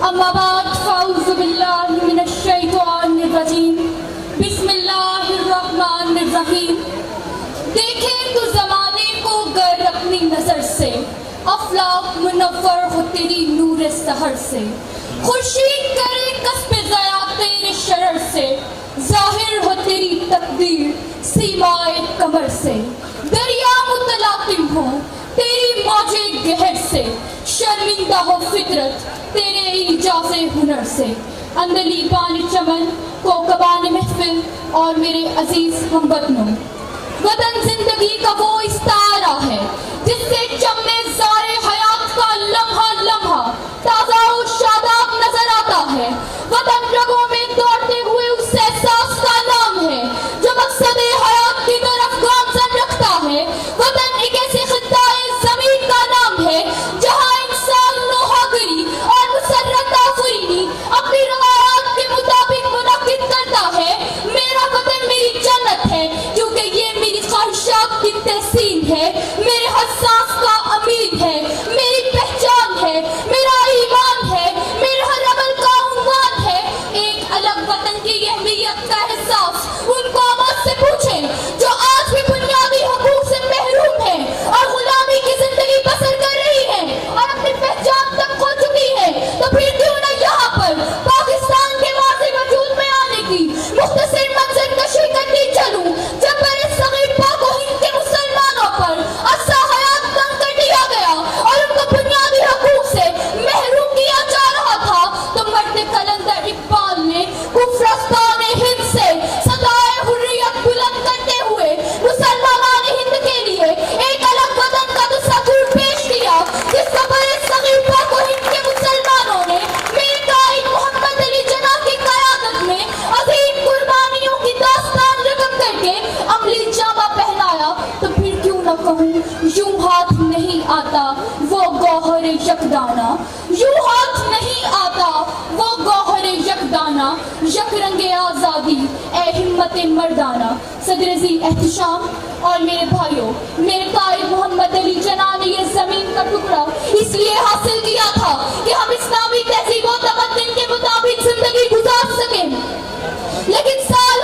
अम्मा बाद फ़ाऊज़ु बिल्लाहि मिनश्शैतानिर्रजीम बिस्मिल्लाहिर्रहमानिर्रहीम। देखे तो ज़माने को गर अपनी नज़र से, अफ़लाक मुनव्वर हो तेरी नूर सहर से। खुर्शीद करे कस्ब ज़या तेरे शरर से, ज़ाहिर हो तेरी तकदीर सीमाए कमर से। दरिया मुतलातिम हो तेरी मौजे गहर से, शर्मिंदा हो फितरत तेरे इजाज़े हुनर से। अंदली पानी चमन को कबान महफिल और मेरे अजीज हमवतनों, वतन जिंदगी का वो इस्तारा है जिससे चमने ज़ारे हयात का लम्हा लम्हा ताज़ा और शादाब नजर आता है। वतन रगों में दौड़ते हुए उस एहसास का नाम है जो मकसद हयात की तरफ गामजन रखता है। वतन एक ऐसे खित्ताए ज़मीन का नाम है जहाँ इंसान नोहागरी और मुसर्रत आफरीनी अपनी रवायात के मुताबिक मुनक्किद करता है। मेरा वतन मेरी जन्नत है क्योंकि ये मेरी ख्वाहिशात की तहसीन है, मेरे हसास का अमीर है, मेरी पहचान है, मेरा ईमान है, मेरे हर अमल का उन्वान है। एक अलग वतन की अहमियत का एहसास उन कौमों से पूछें जो आज भी बुनियादी हकूक से महरूम है और गुलामी की जिंदगी बसर कर रही है और अपनी पहचान तक खो चुकी है। तो फिर क्यों न यहाँ पर पाकिस्तान के वाज़े वजूद में आने की मुख्तसर मंजर कशी करती चलूं, जब बड़े सगीर पाक और हिंद के मुसलमानों पर अरसा हयात तंग कर दिया गया और उनको बुनियादी हकूक से महरूम किया जा रहा था, तो मर्द कलंदर इकबाल ने कुफ्रस्तान हिंद से सदाए हुर्रियत बुलंद करते हुए मुसलमान हिंद के लिए एक अलग वतन का तस्वीर पेश किया, जिसको बड़े सगीर पाक और हिंद के मुसलमानों ने मेरे कायद मोहम्मद अली जना की क़यादत में अजीम कुर्बानियों की दास्तान रकम करके अमली जामा पहनाया। तो फिर क्यों न कहूँ यूं हाथ नहीं आता वो गौहर यकदाना, यूं हाथ नहीं आता वो गौहर यकदाना, यक रंगे आज़ादी ए हिम्मत मर्दाना। सदर-ए एहतिशाम और मेरे भाइयों, मेरे कायद मोहम्मद अली जना ने ये जमीन का टुकड़ा इसलिए हासिल किया था कि हम इस्लामी तहजीब और तमद्दुन के मुताबिक जिंदगी गुजार सकें, लेकिन साल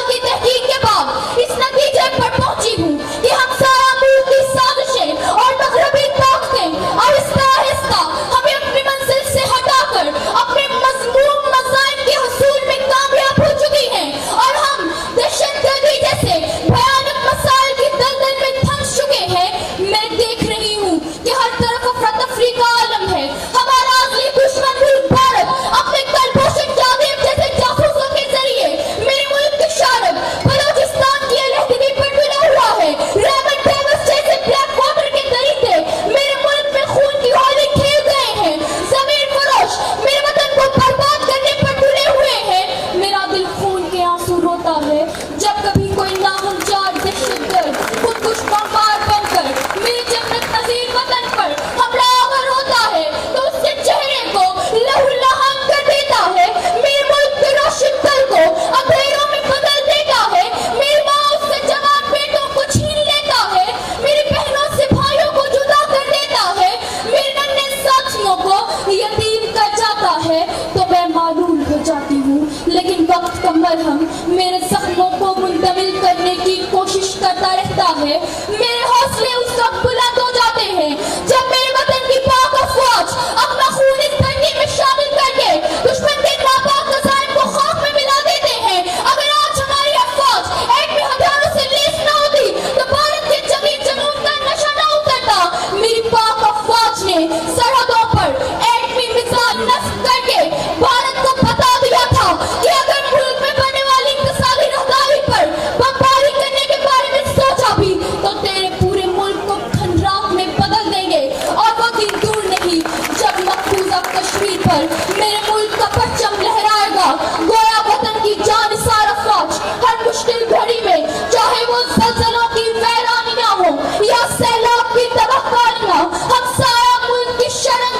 की तहकीक के बाद इस नतीजे पर पहुंची हूँ कि हम सारा मुल्क की साजिशें और मग़रबी ताकतें आहिस्ता आहिस्ता हमें अपनी मंजिल से हटाकर अपने मज़मूम मज़ाहिब के हुसूल में कामयाब हो चुकी हैं और हम दहशतगर्दी जैसे भयानक मसाइल की दलदल में फंस चुके हैं। मैं देख रही हूँ कि हर तरफ अफरा तफरी का आलम है। हमारा असली दुश्मन मुल्क भारत अपने कलपोषण जादेब जैसे जासूसों के जरिए मेरे मुल्क के शारब बलोचिस्तान की अलहदगी पर तुला हुआ है। रेमंड डेविस जैसे ब्लैक वाटर के तरीके मेरे मुल्क में खून की होली खेल गए हैं। ज़मीर फरोश मेरे वतन को बर्बाद करने पर तुले हुए हैं। मेरा दिल खून के आंसू रोता है जब कभी कोई नाहमजार दहशतगर्द खुदकुश बमबार बनकर मेरे जन्नत नज़ीर वतन पर हमलावर होता है तो उसके चेहरे को लहूलुहान कर देता है, मेरे मुल्क के रोशन दल को अंधेरों में बदल देता है, मेरी माँ उससे जवान बेटों को छीन लेता है, मेरी बहनों से भाइयों को जुदा कर देता है, मेरे नन्हे साथियों को यतीम कर जाता है। तो मैं मालूम हो जाती हूँ, लेकिन वक्त का मरहम मेरे जख्मों को मुंतमिल करने की कोशिश करता रहता है। मेरे हौसले उस वक्त बुलंद हो जाते हैं जब मेरे वतन की पाक अफवाज अपना खून इस धरती में शामिल करके दुश्मन के नापाक कसाइब को खाक में मिला देते हैं। अगर आज हमारी अफवाज एटमी हथियारों से लैस न होती तो भारत के जंगी जुनून का नशा न उतरता। मेरी पाक अफवाज ने सरहदों पर एटमी मिसाइल नस्ब करके भारत को बता दिया था कि अगर मुल्क में बनने वाली इक़्तिसादी राहदारी पर बमबारी करने के बारे में सोचा भी तो तेरे पूरे मुल्क को खंडरात में बदल देंगे। और वो दिन दूर नहीं जब मकबूजा कश्मीर पर मेरे मुल्क का परचम लहराएगा। गोया वतन की जानिसार अफवाज हर मुश्किल घड़ी में, चाहे वो ज़लज़लों की वैरानियां हो या सैलाब की तबाहकारियां, हम सारा मुल्क की शरण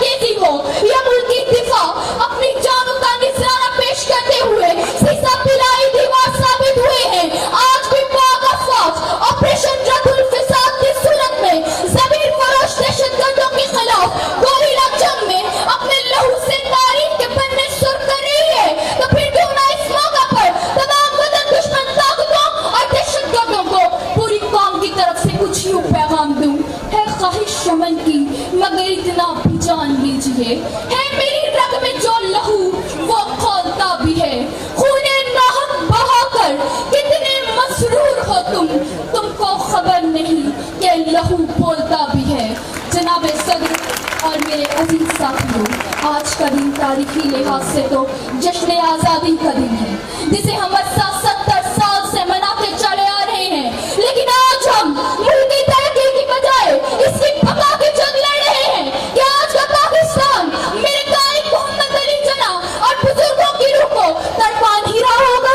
जान लीजिए, है मेरी रग में जो लहू वो खौलता भी है। खूने नाहक बहाकर कितने मसरूर हो तुमको खबर नहीं कि लहू बोलता भी है। जनाब सदर और मेरे अजीज साथियों, आज का दिन तारीखी लिहाज से तो जश्न आज़ादी का दिन है, जिसे हम 70 साल से मनाते चले आ रहे हैं। लेकिन आज हम मुल्क की तरक्की की बजाय इसकी बका की जंग लड़ रहे हैं कि आज का पाकिस्तान मेरे कायद मोहम्मद अली जना और बुजुर्गों की रूह को तड़पान ही रहा होगा,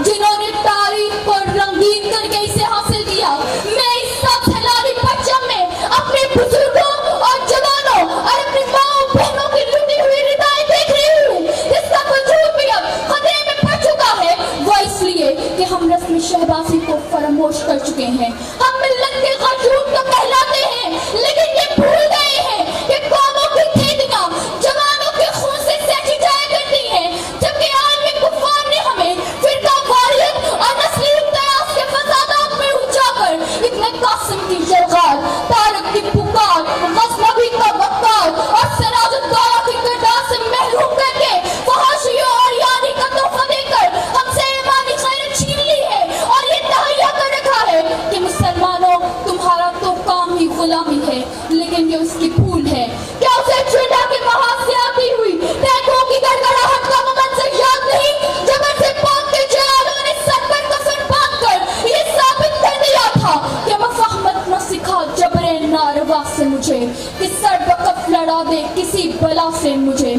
जिन्होंने तारीख को रंगीन करके इसे हासिल किया। मैं इस सब सैलानी परचम में अपने बुजुर्गों और जवानों और अपनी माँ बहनों की लुटी हुई रिदाएं देख रही हूँ, जिसका वजूद भी अब खतरे में पड़ चुका है। वो इसलिए कि हम रस्म शहबाजी को फरामोश कर चुके हैं। हम मिल्लत के गशूर तो कहलाते हैं, लेकिन ये भूल गए हैं कि कौमों की खेतियां जवानों के खून से सैंची जाया करती हैं, जबकि आलमी कुफ्फार ने हमें फिरका वारियत और नस्ली इख्तिलाफ के फसादात में उलझाकर इब्ने कासिम की जलगार, तारक की पुकार, गज़नवी का वक़्क़ार और सिराजुद्दौला की किरदार से महरूम करके फहाशियों और यानी का तोहफा देकर हमसे ईमानी खैरत छीन ली है और ये तहैया कर रखा है कि मुसलमानों, तुम्हारा तो काम ही गुलामी है, लेकिन ये उसकी भूल है। क्या उसे चिड़ा के महाज से आती हुई टैंकों की गड़गड़ाहट का मंजर याद नहीं, जब से पाक के जवानों ने सर पर कफन बांधकर ये साबित कर दिया था कि मुफाहमत न सिखा जबरे नारवा से मुझे, कि सर बकफ लड़ा दे किसी बला से मुझे।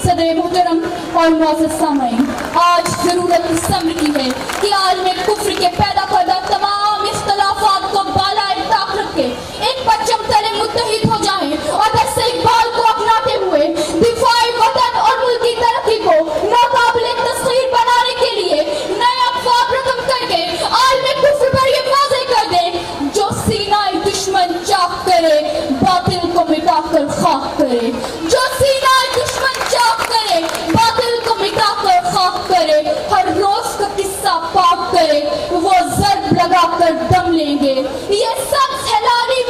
सदर मोहतरम और मुअज़्ज़ज़ सामईन, आज जरूरत इस अम्र की है कि आलम कुफ्र के पैदा करदा तमाम इख्तिलाफात को बालाए ताक रख के एक परचम तले मुत्तहिद हो जाएं और दस्ते इक़बाल को अपनाते हुए दिफाए वतन और मुल्क की तरक्की को नाकाबिले तस्खीर बनाने के लिए नए अफ़वाब रकम करके आलम कुफ्र पर ये वाज़ेह कर दें, जो सीनाए दुश्मन चाक करे बातिल को मिटाकर खाक करे, जो सीनाए दुश्मन चाक करे बातिल को मिटाकर खाक करे, हर रोज का किस्सा पाक करे, वो ज़र्ब लगाकर दम लेंगे। ये सब सैलानी